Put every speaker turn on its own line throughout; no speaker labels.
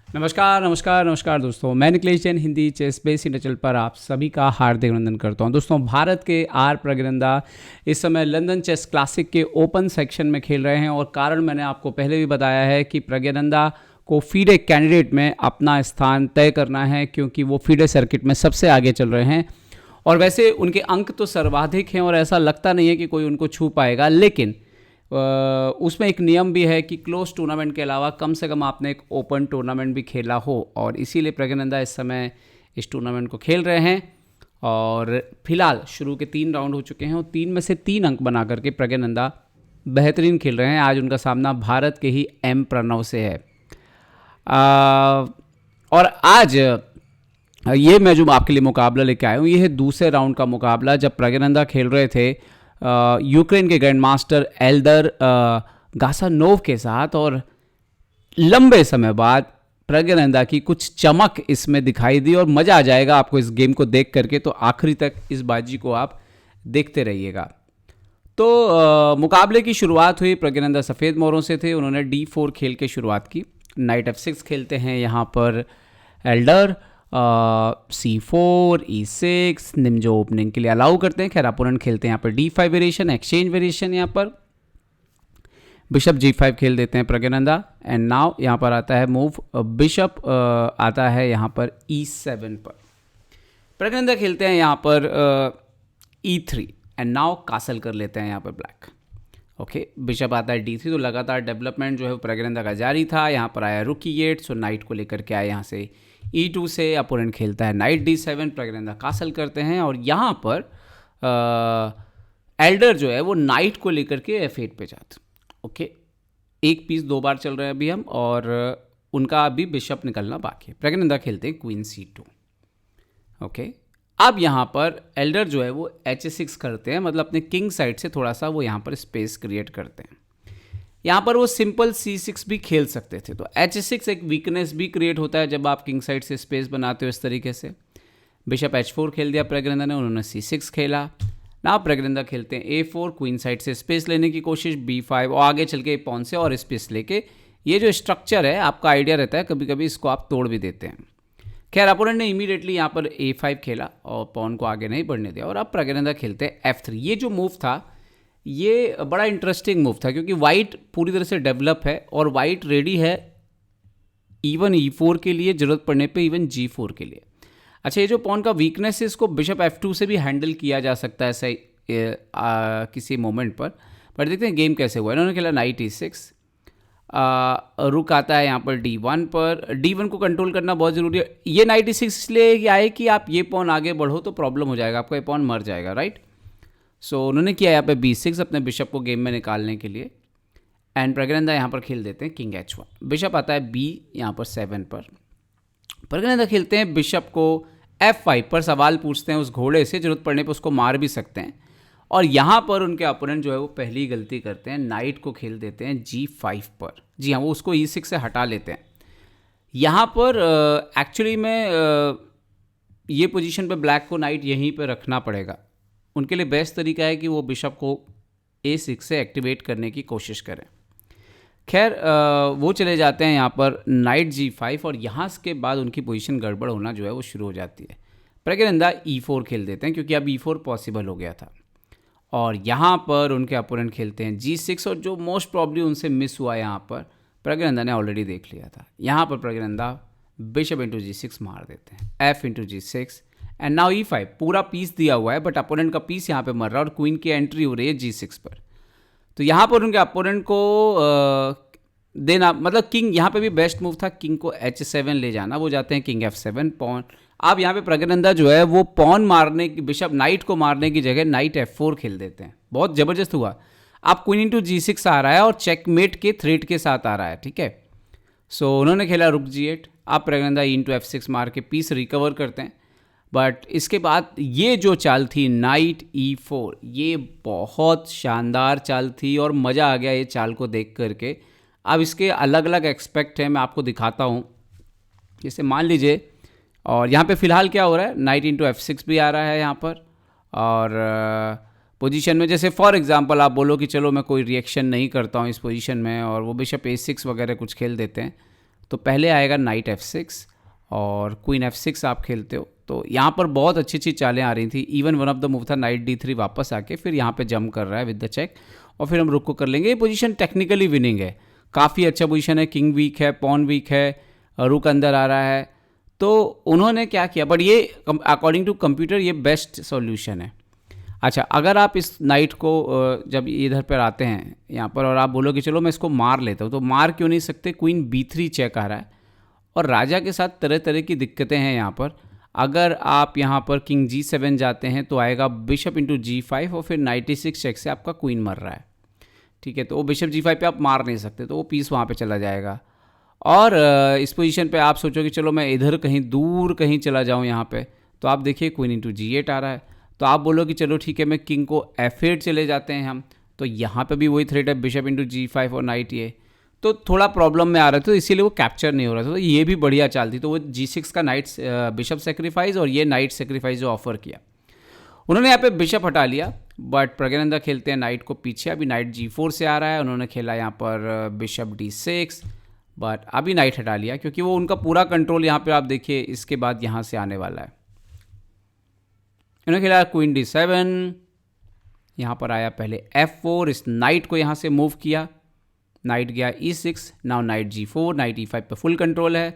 नमस्कार नमस्कार नमस्कार दोस्तों, मैं Nikhilesh Jain Hindi chess base India channel पर आप सभी का हार्दिक अभिनंदन करता हूं। दोस्तों, भारत के आर प्रज्ञानंदा इस समय लंदन चेस क्लासिक के ओपन सेक्शन में खेल रहे हैं और कारण मैंने आपको पहले भी बताया है कि प्रज्ञानंदा को फीडे कैंडिडेट में अपना स्थान तय करना है, क्योंकि वो फीडे सर्किट में सबसे आगे चल रहे हैं और वैसे उनके अंक तो सर्वाधिक हैं और ऐसा लगता नहीं है कि कोई उनको छू पाएगा। लेकिन उसमें एक नियम भी है कि क्लोज टूर्नामेंट के अलावा कम से कम आपने एक ओपन टूर्नामेंट भी खेला हो, और इसीलिए प्रज्ञानंदा इस समय इस टूर्नामेंट को खेल रहे हैं। और फिलहाल शुरू के 3 राउंड हो चुके हैं और 3 में से 3 अंक बना करके प्रज्ञानंदा बेहतरीन खेल रहे हैं। आज उनका सामना भारत के ही एम प्रणव से है। और आज ये मैं जो आपके लिए मुकाबला लेके आया हूँ, ये है दूसरे राउंड का मुकाबला जब प्रज्ञानंदा खेल रहे थे यूक्रेन के ग्रैंड मास्टर एल्दर गासानोव के साथ, और लंबे समय बाद प्रज्ञानंदा की कुछ चमक इसमें दिखाई दी और मज़ा आ जाएगा आपको इस गेम को देख करके। तो आखिरी तक इस बाजी को आप देखते रहिएगा। तो मुकाबले की शुरुआत हुई, प्रज्ञानंदा सफ़ेद मोहरों से थे। उन्होंने D4 खेल के शुरुआत की। नाइट F6 खेलते हैं यहाँ पर एल्डर, C4 E6 निम्जो ओपनिंग के लिए अलाउ करते हैं। खैर अपोनेंट खेलते हैं यहाँ पर D5 वेरिएशन, एक्सचेंज वेरिएशन। यहाँ पर बिशप G5 खेल देते हैं प्रज्ञानंदा। एंड नाउ यहाँ पर आता है मूव बिशप आता है यहाँ पर E7 पर। प्रज्ञानंदा खेलते हैं यहाँ पर E3 एंड नाउ कासल कर लेते हैं यहाँ पर ब्लैक। ओके, बिशप आता है D3, तो लगातार डेवलपमेंट जो है वो प्रज्ञानंदा का जारी था। यहाँ पर आया रुक E8, सो नाइट को लेकर के आया यहाँ से E2 से। अपोनेंट खेलता है नाइट D7, प्रज्ञानंदा कासल करते हैं और यहाँ पर एल्डर जो है वो नाइट को लेकर के F8 पे जाते। ओके, एक पीस 2 बार चल रहे हैं अभी हम, और उनका अभी बिशप निकलना बाकी है। प्रज्ञानंदा खेलते हैं क्वीन C2। ओके, अब यहाँ पर एल्डर जो है वो H6 करते हैं, मतलब अपने किंग साइड से थोड़ा सा वो यहाँ पर स्पेस क्रिएट करते हैं। यहाँ पर वो सिंपल C6 भी खेल सकते थे, तो H6 एक वीकनेस भी क्रिएट होता है जब आप किंग साइड से स्पेस बनाते हो इस तरीके से। बिशप H4 खेल दिया प्रज्ञानंदा ने, उन्होंने C6 खेला। ना प्रज्ञानंदा खेलते हैं A4, क्वीन साइड से स्पेस लेने की कोशिश, B5 और आगे चल के पॉन से और स्पेस लेके। ये जो स्ट्रक्चर है आपका आइडिया रहता है, कभी कभी इसको आप तोड़ भी देते हैं। खैर अपोनेंट ने इमीडिएटली यहाँ पर A5 खेला और पॉन को आगे नहीं बढ़ने दिया, और अब प्रज्ञानंदा खेलते हैं F3। ये जो मूव था ये बड़ा इंटरेस्टिंग मूव था, क्योंकि वाइट पूरी तरह से डेवलप है और वाइट रेडी है इवन E4 के लिए, जरूरत पड़ने पे इवन G4 के लिए। अच्छा, ये जो पॉन का वीकनेस है इसको बिशप F2 से भी हैंडल किया जा सकता है ऐसे किसी मोमेंट पर देखते हैं गेम कैसे हुआ। इन्होंने खेला नाइट E6, रुक आता है यहाँ पर D1 पर। D1 को कंट्रोल करना बहुत ज़रूरी है। ये नाइट E6 इसलिए आए कि आप ये पॉन आगे बढ़ो तो प्रॉब्लम हो जाएगा, आपका ये पॉन मर जाएगा, राइट। सो उन्होंने किया यहाँ पे B6 अपने बिशप को गेम में निकालने के लिए। एंड प्रज्ञानंदा यहाँ पर खेल देते हैं किंग H1। बिशप आता है B यहाँ पर 7 पर। प्रज्ञानंदा खेलते हैं बिशप को F5 पर, सवाल पूछते हैं उस घोड़े से, जरूरत पड़ने पर उसको मार भी सकते हैं। और यहाँ पर उनके अपोनेंट जो है वो पहली गलती करते हैं, नाइट को खेल देते हैं G5 पर। जी हाँ, वो उसको E6 से हटा लेते हैं। यहाँ पर एक्चुअली में ये पोजीशन पे ब्लैक को नाइट यहीं पे रखना पड़ेगा। उनके लिए बेस्ट तरीका है कि वो बिशप को A6 से एक्टिवेट करने की कोशिश करें। खैर वो चले जाते हैं यहाँ पर नाइट G5, और यहाँ के बाद उनकी पोजीशन गड़बड़ होना जो है वो शुरू हो जाती है। प्रज्ञानंदा E4 खेल देते हैं, क्योंकि अब E4 पॉसिबल हो गया था। और यहाँ पर उनके अपोनेंट खेलते हैं G6, और जो मोस्ट प्रॉब्ली उनसे मिस हुआ यहाँ पर प्रज्ञानंदा ने ऑलरेडी देख लिया था। यहाँ पर प्रज्ञानंदा बिशप इंटू G6 मार देते हैं, F into G6 and now E5। पूरा पीस दिया हुआ है बट अपोनेंट का पीस यहाँ पे मर रहा है और क्वीन की एंट्री हो रही है G6 पर। तो यहाँ पर उनके अपोनेंट को देना, मतलब किंग यहाँ पे भी बेस्ट मूव था, किंग को H7 ले जाना। वो जाते हैं किंग F7 पॉन। अब यहाँ पे प्रज्ञानंदा जो है वो पॉन मारने की, बिशप नाइट को मारने की जगह नाइट F4 खेल देते हैं। बहुत ज़बरदस्त हुआ। अब क्वीन इंटू G6 आ रहा है और चेकमेट के थ्रेट के साथ आ रहा है, ठीक है। सो उन्होंने खेला रुक G8। अब प्रज्ञानंदा इंटू F6 मार के पीस रिकवर करते हैं। बट इसके बाद ये जो चाल थी नाइट E4, ये बहुत शानदार चाल थी और मज़ा आ गया ये चाल को देख करके। अब इसके अलग अलग एक्सपेक्ट हैं, मैं आपको दिखाता हूँ। जैसे मान लीजिए, और यहाँ पे फ़िलहाल क्या हो रहा है, नाइट इंटू F6 भी आ रहा है यहाँ पर, और पोजीशन में जैसे फॉर एग्जांपल आप बोलो कि चलो मैं कोई रिएक्शन नहीं करता हूँ इस पोजीशन में, और वो बिशप A6 वगैरह कुछ खेल देते हैं, तो पहले आएगा नाइट F6 और क्वीन F6 आप खेलते हो। तो यहाँ पर बहुत अच्छी अच्छी चालें आ रही थी। Even one of the move था नाइट D3 वापस आके फिर यहाँ पे जंप कर रहा है विद द चेक, और फिर हम रुक को कर लेंगे। ये पोजीशन टेक्निकली विनिंग है, काफ़ी अच्छा पोजीशन है। किंग वीक है, पॉन वीक है, रुक अंदर आ रहा है। तो उन्होंने क्या किया, बट ये अकॉर्डिंग टू कंप्यूटर ये बेस्ट सॉल्यूशन है। अच्छा, अगर आप इस नाइट को जब इधर पर आते हैं यहाँ पर और आप बोलो कि चलो मैं इसको मार लेता हूँ, तो मार क्यों नहीं सकते? क्वीन B3 चेक आ रहा है और राजा के साथ तरह तरह की दिक्कतें हैं यहाँ पर। अगर आप यहाँ पर किंग G7 जाते हैं तो आएगा बिशप इंटू G5 और फिर नाइट E6 चेक से आपका क्वीन मर रहा है, ठीक है। तो वो बिशप G5 पे आप मार नहीं सकते, तो वो पीस वहाँ पे चला जाएगा। और इस पोजीशन पे आप सोचो कि चलो मैं इधर कहीं दूर कहीं चला जाऊँ यहाँ पे, तो आप देखिए क्वीन इंटू G8 आ रहा है। तो आप बोलो कि चलो ठीक है मैं किंग को F8 चले जाते हैं हम, तो यहाँ पे भी वही थ्रेट है बिशप इंटू G5 और नाइट ये, तो थोड़ा प्रॉब्लम में आ रहा था, तो इसीलिए वो कैप्चर नहीं हो रहा था। तो ये भी बढ़िया चाल थी। तो वो G6 का नाइट बिशप सेक्रीफाइस और ये नाइट सेक्रीफाइस जो ऑफर किया उन्होंने, यहाँ पे बिशप हटा लिया। बट प्रज्ञानंदा खेलते हैं नाइट को पीछे। अभी नाइट G4 से आ रहा है, उन्होंने खेला यहाँ पर बिशप D6, बट अभी नाइट हटा लिया क्योंकि वो उनका पूरा कंट्रोल यहाँ पे आप देखिए इसके बाद यहाँ से आने वाला है। उन्होंने खेला क्वीन D7, यहाँ पर आया पहले F4, इस नाइट को यहाँ से मूव किया, नाइट गया E6, now night G4, night E5 पे फुल कंट्रोल है।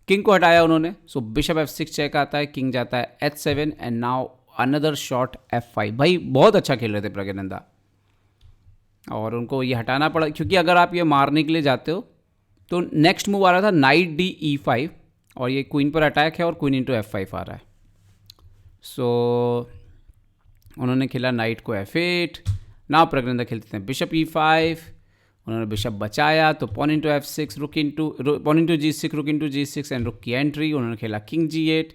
किंग को हटाया उन्होंने, सो बिशप F6 चेक आता है, किंग जाता है H7 and now another shot F5। भाई बहुत अच्छा खेल रहे थे प्रज्ञानंदा और उनको ये हटाना पड़ा क्योंकि अगर आप ये मारने के लिए जाते हो तो नेक्स्ट मूव आ रहा था नाइट D E5 और ये क्वीन पर अटैक है और क्वीन इंटू F5 आ रहा है। सो उन्होंने खेला नाइट को F8, नाउ प्रज्ञानंदा खेलते हैं बिशप E5, उन्होंने बिशप बचाया तो pawn into F6, pawn into G6, रुक इंटू G6 एंड रुक की एंट्री। उन्होंने खेला किंग G8,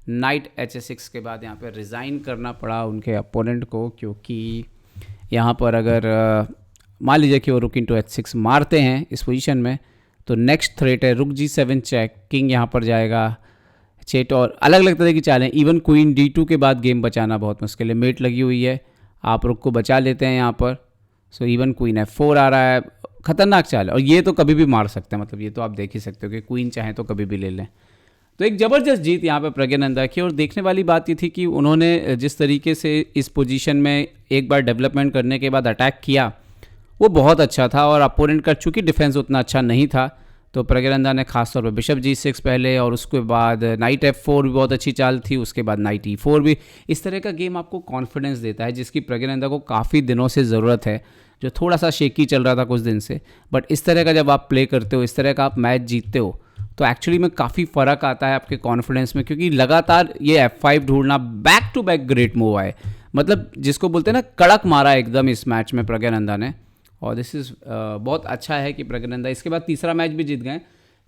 नाइट HA6 के बाद यहाँ पे रिज़ाइन करना पड़ा उनके अपोनेंट को, क्योंकि यहाँ पर अगर मान लीजिए कि वो रुक इंटू H6 मारते हैं इस पोजीशन में तो नेक्स्ट थ्रेट है रुक G7 चेक, किंग यहाँ पर जाएगा चेट, और अलग अलग तरह की चालें। इवन क्वीन D2 के बाद गेम बचाना बहुत मुश्किल है, मेट लगी हुई है, आप रुक को बचा लेते हैं यहाँ पर। सो इवन क्वीन F4 आ रहा है, खतरनाक चाल है और ये तो कभी भी मार सकते हैं, मतलब ये तो आप देख ही सकते हो कि क्वीन चाहे तो कभी भी ले लें। तो एक ज़बरदस्त जीत यहाँ पे प्रज्ञानंदा की। और देखने वाली बात ये थी कि उन्होंने जिस तरीके से इस पोजीशन में एक बार डेवलपमेंट करने के बाद अटैक किया वो बहुत अच्छा था, और अपोनेंट का चूँकि डिफेंस उतना अच्छा नहीं था तो प्रज्ञानंदा ने खासतौर पर बिशप G6 पहले और उसके बाद नाइट F4 भी बहुत अच्छी चाल थी, उसके बाद नाइट E4 भी। इस तरह का गेम आपको कॉन्फिडेंस देता है जिसकी प्रज्ञानंदा को काफ़ी दिनों से ज़रूरत है, जो थोड़ा सा शेकी चल रहा था कुछ दिन से। बट इस तरह का जब आप प्ले करते हो, इस तरह का आप मैच जीतते हो तो एक्चुअली में काफ़ी फ़र्क आता है आपके कॉन्फिडेंस में, क्योंकि लगातार ये F5 ढूंढना, back to back great move आए, मतलब जिसको बोलते हैं ना कड़क मारा एकदम इस मैच में प्रज्ञानंदा ने। और दिस इज़ बहुत अच्छा है कि प्रज्ञानंदा इसके बाद तीसरा मैच भी जीत गए।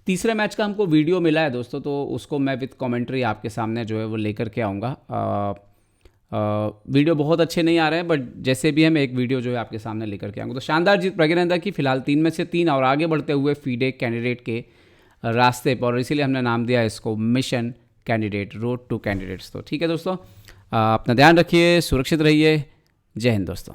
तीसरे मैच का हमको वीडियो मिला है दोस्तों, तो उसको मैं विद कमेंट्री आपके सामने जो है वो लेकर के आऊँगा। वीडियो बहुत अच्छे नहीं आ रहे हैं बट जैसे भी हम एक वीडियो जो है आपके सामने लेकर के आऊँगा। तो शानदार जीत प्रज्ञानंदा की, फिलहाल 3 में से 3 और आगे बढ़ते हुए फीडे कैंडिडेट के रास्ते पर, और इसीलिए हमने नाम दिया इसको mission candidate, road to candidates. तो ठीक है दोस्तों, अपना ध्यान रखिए, सुरक्षित रहिए, जय हिंद दोस्तों।